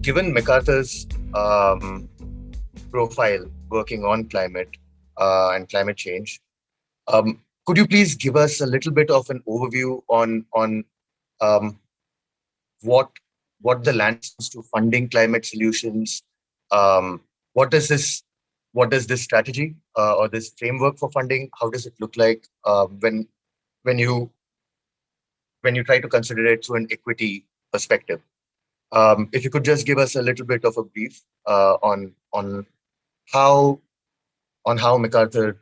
Given MacArthur's profile working on climate and climate change, could you please give us a little bit of an overview on um, what what the landscape to funding climate solutions? Um, what does this strategy or this framework for funding? How does it look like when you when you try to consider it through an equity perspective? If you could just give us a little bit of a brief how how MacArthur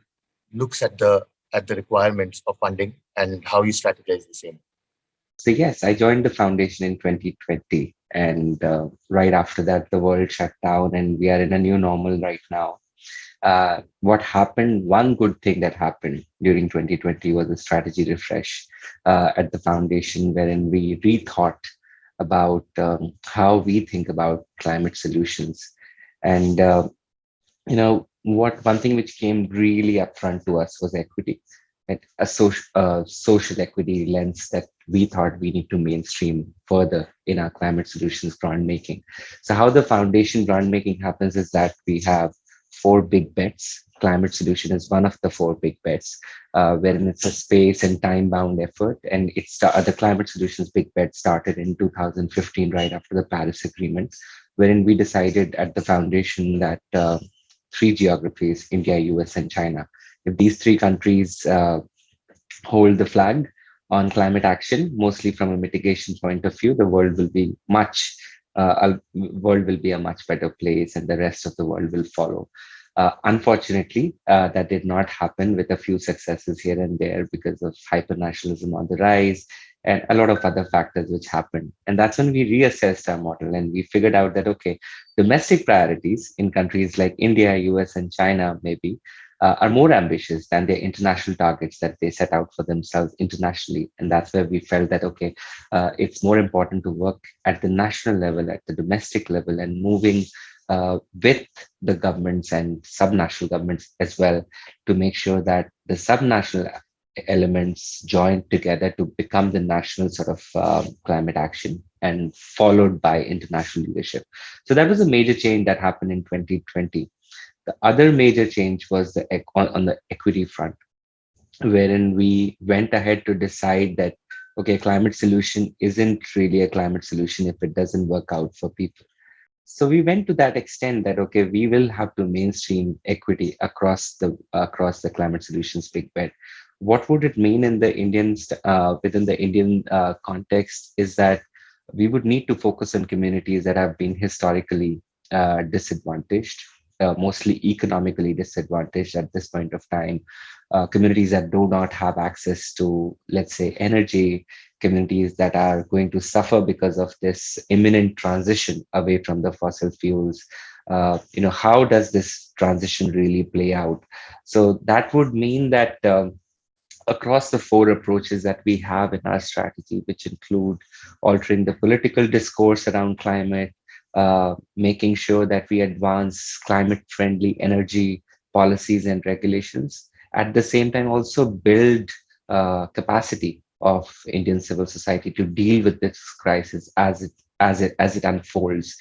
looks at the requirements of funding and how you strategize the same. So yes, I joined the foundation in 2020, and right after that, the world shut down, and we are in a new normal right now. What happened? One good thing that happened during 2020 was a strategy refresh at the foundation, wherein we rethought about how we think about climate solutions, and what one thing which came really upfront to us was equity, like a social equity lens that we thought we need to mainstream further in our climate solutions grant making. So how the foundation grant making happens is that we have four big bets. Climate solution is one of the four big bets, wherein it's a space and time bound effort. And the climate solutions big bet started in 2015, right after the Paris Agreement, wherein we decided at the foundation that three geographies, India, US, and China. If these three countries hold the flag on climate action, mostly from a mitigation point of view, the world will be a much better place, and the rest of the world will follow. Unfortunately, that did not happen, with a few successes here and there because of hyper-nationalism on the rise and a lot of other factors which happened. And that's when we reassessed our model and we figured out that, okay, domestic priorities in countries like India, US, and China maybe are more ambitious than their international targets that they set out for themselves internationally. And that's where we felt that, okay, it's more important to work at the national level, at the domestic level, and moving with the governments and subnational governments as well, to make sure that the subnational elements join together to become the national sort of climate action, and followed by international leadership. So that was a major change that happened in 2020. The other major change was on the equity front, wherein we went ahead to decide that, okay, climate solution isn't really a climate solution if it doesn't work out for people. So we went to that extent that, okay, we will have to mainstream equity across the climate solutions big bet. What would it mean in the within the Indian context is that we would need to focus on communities that have been historically disadvantaged, mostly economically disadvantaged at this point of time, communities that do not have access to, let's say, energy, communities that are going to suffer because of this imminent transition away from the fossil fuels. How does this transition really play out? So that would mean that across the four approaches that we have in our strategy, which include altering the political discourse around climate, making sure that we advance climate friendly energy policies and regulations, at the same time also build capacity of Indian civil society to deal with this crisis as it unfolds.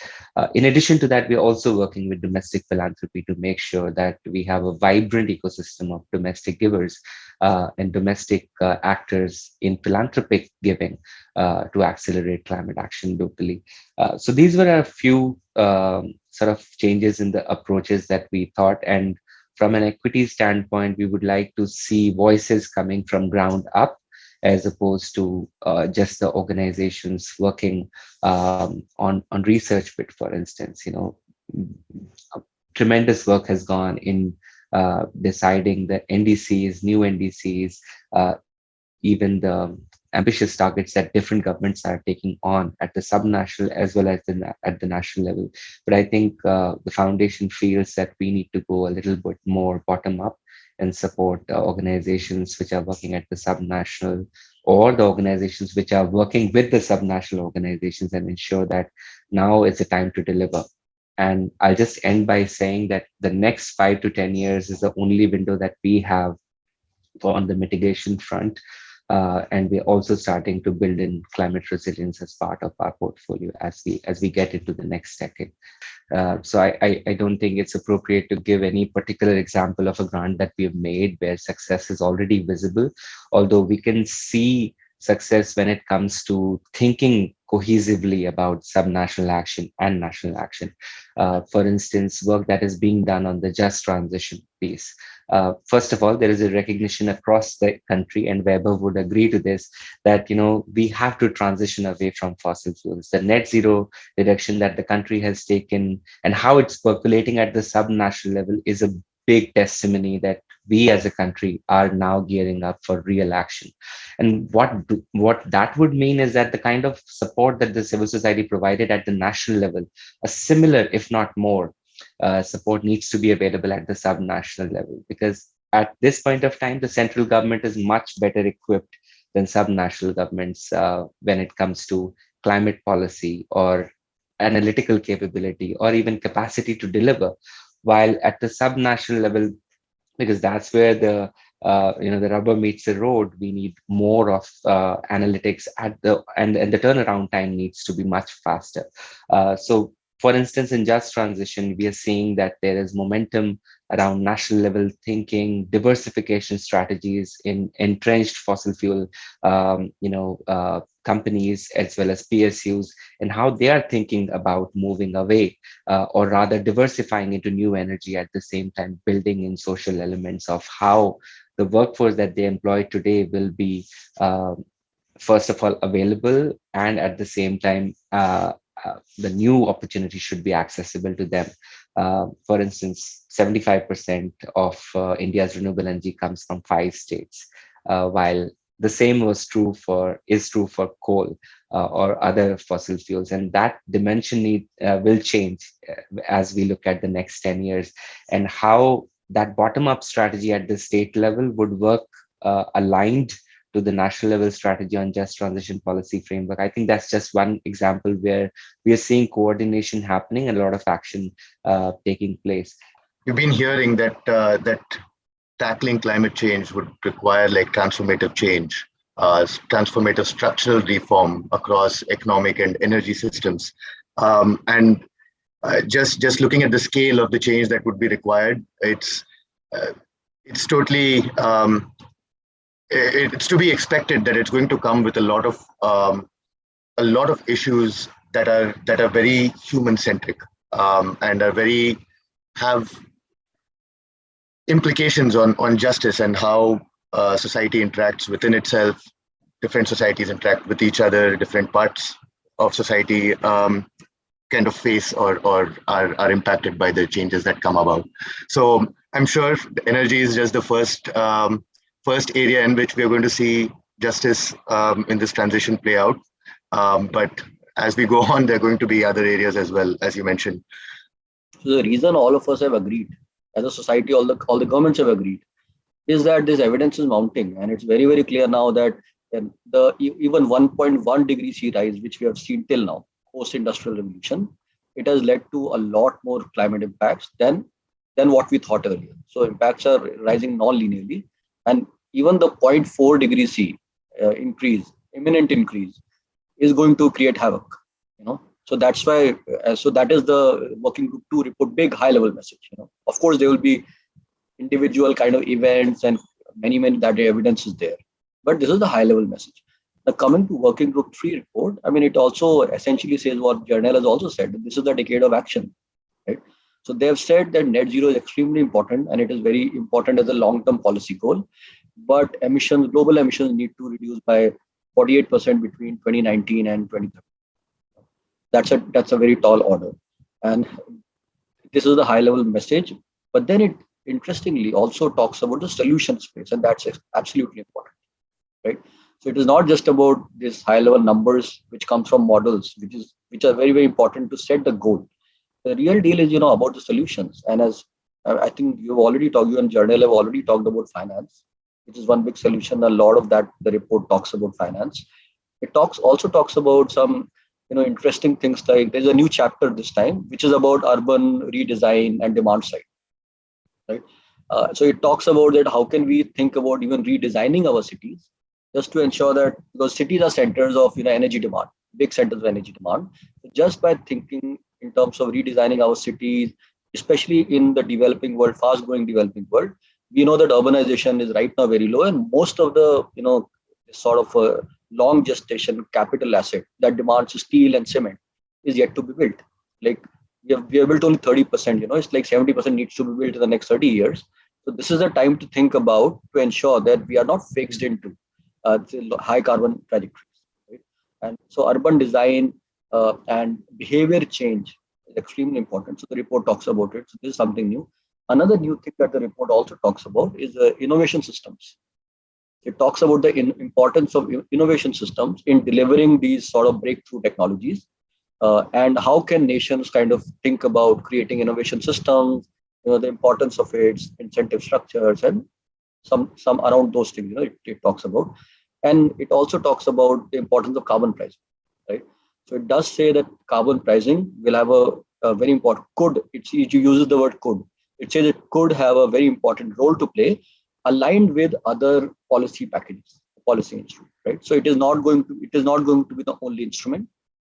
In addition to that, we're also working with domestic philanthropy to make sure that we have a vibrant ecosystem of domestic givers and domestic actors in philanthropic giving to accelerate climate action locally. So these were a few sort of changes in the approaches that we thought. And from an equity standpoint, we would like to see voices coming from ground up, as opposed to just the organizations working on research bit, for instance. Tremendous work has gone in deciding the NDCs, new NDCs, even the ambitious targets that different governments are taking on at the subnational as well as at the national level. But I think the foundation feels that we need to go a little bit more bottom up and support organizations which are working at the subnational, or the organizations which are working with the subnational organizations, and ensure that now is the time to deliver. And I'll just end by saying that the next 5 to 10 years is the only window that we have on the mitigation front. And we're also starting to build in climate resilience as part of our portfolio as we get into the next decade. So I don't think it's appropriate to give any particular example of a grant that we have made where success is already visible, although we can see success when it comes to thinking cohesively about subnational action and national action. For instance, work that is being done on the just transition piece. First of all, there is a recognition across the country, and Vaibhav would agree to this, that we have to transition away from fossil fuels. The net zero direction that the country has taken and how it's percolating at the subnational level is a big testimony that we as a country are now gearing up for real action. And what that would mean is that the kind of support that the civil society provided at the national level, a similar, if not more, support needs to be available at the subnational level, because at this point of time, the central government is much better equipped than subnational governments when it comes to climate policy or analytical capability or even capacity to deliver. While at the subnational level, because that's where the rubber meets the road, we need more of analytics at the and the turnaround time needs to be much faster. So for instance, in just transition, we are seeing that there is momentum around national level thinking, diversification strategies in entrenched fossil fuel companies as well as PSUs, and how they are thinking about moving away or rather diversifying into new energy, at the same time building in social elements of how the workforce that they employ today will be first of all available, and at the same time the new opportunity should be accessible to them. For instance, 75% of India's renewable energy comes from 5 states, while the same is true for coal or other fossil fuels, and that dimension will change as we look at the next 10 years, and how that bottom up strategy at the state level would work aligned to the national level strategy on just transition policy framework. I think that's just one example where we are seeing coordination happening and a lot of action taking place. We've been hearing that tackling climate change would require like transformative change, transformative structural reform across economic and energy systems. And just looking at the scale of the change that would be required, it's totally it's to be expected that it's going to come with a lot of issues that are very human centric, and are very have implications on justice and how society interacts within itself. Different societies interact with each other. Different parts of society kind of face or are impacted by the changes that come about. So I'm sure energy is just the first area in which we are going to see justice in this transition play out. But as we go on, there are going to be other areas as well, as you mentioned. So the reason all of us have agreed, as a society, all the governments have agreed, is that this evidence is mounting, and it's very, very clear now that the even 1.1 degree C rise, which we have seen till now, post-industrial revolution, it has led to a lot more climate impacts than what we thought earlier. So impacts are rising non-linearly, and even the 0.4 degree C imminent increase, is going to create havoc. So that's why. So that is the working group 2 report, big high level message. Of course, there will be individual kind of events and many that evidence is there, but this is the high level message. Now, coming to working group 3 report, I mean, it also essentially says what Jarnail has also said, that this is the decade of action, right? So they have said that net zero is extremely important, and it is very important as a long-term policy goal. But global emissions need to reduce by 48% between 2019 and 2030. That's a very tall order, and this is the high-level message. But then it interestingly also talks about the solution space, and that's absolutely important, right? So it is not just about these high-level numbers which comes from models, which are very, very important to set the goal. The real deal is, about the solutions. And as I think you and Jarnail have already talked about finance, which is one big solution. A lot of that, the report talks about finance. It also talks about some, interesting things, like there's a new chapter this time, which is about urban redesign and demand side, right? So it talks about that how can we think about even redesigning our cities. just to ensure that, because cities are centers of energy demand, big centers of energy demand. So just by thinking in terms of redesigning our cities, especially in the developing world, fast growing developing world, we know that urbanization is right now very low, and most of the sort of a long gestation capital asset that demands steel and cement is yet to be built. Like we have built only 30%. It's like 70% needs to be built in the next 30 years. So this is the time to think about, to ensure that we are not fixed into high carbon trajectories, right? And so urban design and behavior change is extremely important. So the report talks about it. So this is something new. Another new thing that the report also talks about is innovation systems. It talks about the importance of innovation systems in delivering these sort of breakthrough technologies, and how can nations kind of think about creating innovation systems, the importance of its incentive structures, and some around those things. It talks about, and it also talks about the importance of carbon pricing, right? So it does say that carbon pricing will have a very important, it uses the word could. It says it could have a very important role to play, aligned with other policy packages, policy instruments, right? So it is not going to be the only instrument,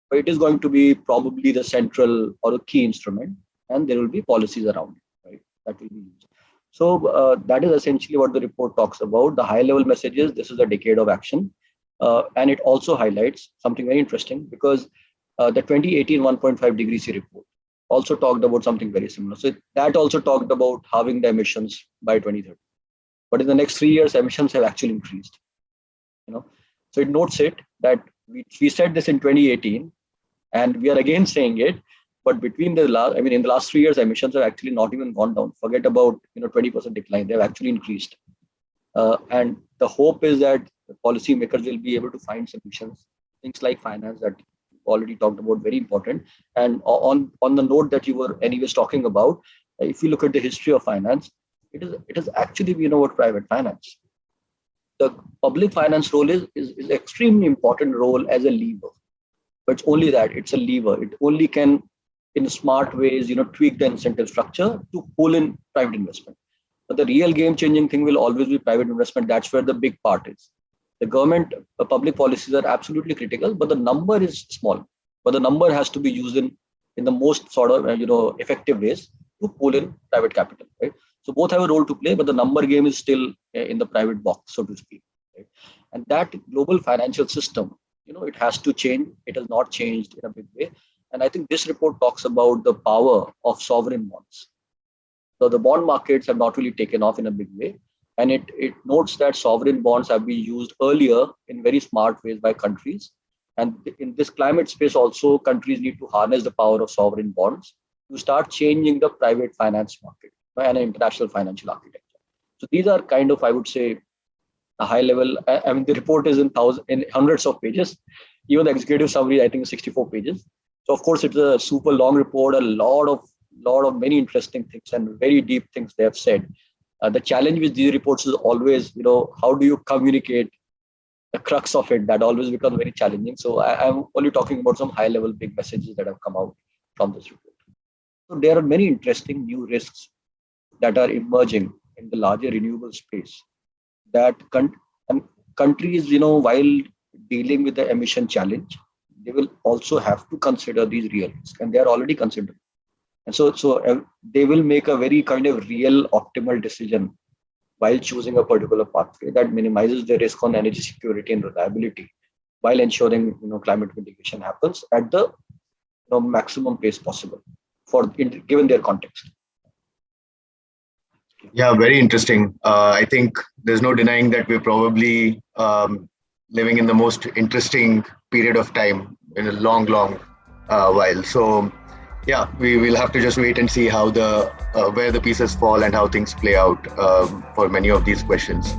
but it is going to be probably the central or a key instrument, and there will be policies around it, right? That will be used. So that is essentially what the report talks about. The high-level message is this is a decade of action, and it also highlights something very interesting, because the 2018 1.5 degree C report also talked about something very similar. So that also talked about halving the emissions by 2030. But in the next 3 years, emissions have actually increased. So it notes it that we said this in 2018, and we are again saying it. But between in the last 3 years, emissions have actually not even gone down. Forget about 20% decline; they have actually increased. And the hope is that the policymakers will be able to find solutions. Things like finance that you already talked about, very important. And on the note that you were anyways talking about, if you look at the history of finance, it has actually been about private finance. The public finance role is extremely important role as a lever, but it's only that, it's a lever. It only can, in smart ways, tweak the incentive structure to pull in private investment. But the real game-changing thing will always be private investment. That's where the big part is. The government, public policies are absolutely critical, but the number is small. But the number has to be used in the most sort of effective ways to pull in private capital, right? So both have a role to play, but the number game is still in the private box, so to speak, right? And that global financial system, it has to change. It has not changed in a big way. And I think this report talks about the power of sovereign bonds. So the bond markets have not really taken off in a big way. And it notes that sovereign bonds have been used earlier in very smart ways by countries. And in this climate space also, countries need to harness the power of sovereign bonds to start changing the private finance market and an international financial architecture. So these are kind of, I would say, a high level. I mean, the report is in hundreds of pages. Even the executive summary, I think, is 64 pages. So of course, it's a super long report, a lot of many interesting things and very deep things they have said. The challenge with these reports is always, how do you communicate the crux of it? That always becomes very challenging. So I'm only talking about some high level big messages that have come out from this report. So there are many interesting new risks that are emerging in the larger renewable space, that countries, while dealing with the emission challenge, they will also have to consider these real risks, and they are already considering. And so they will make a very kind of real optimal decision while choosing a particular pathway that minimizes the risk on energy security and reliability, while ensuring climate mitigation happens at the maximum pace possible given their context. Yeah, very interesting. I think there's no denying that we're probably living in the most interesting period of time in a long while. So yeah, we will have to just wait and see how where the pieces fall and how things play out for many of these questions.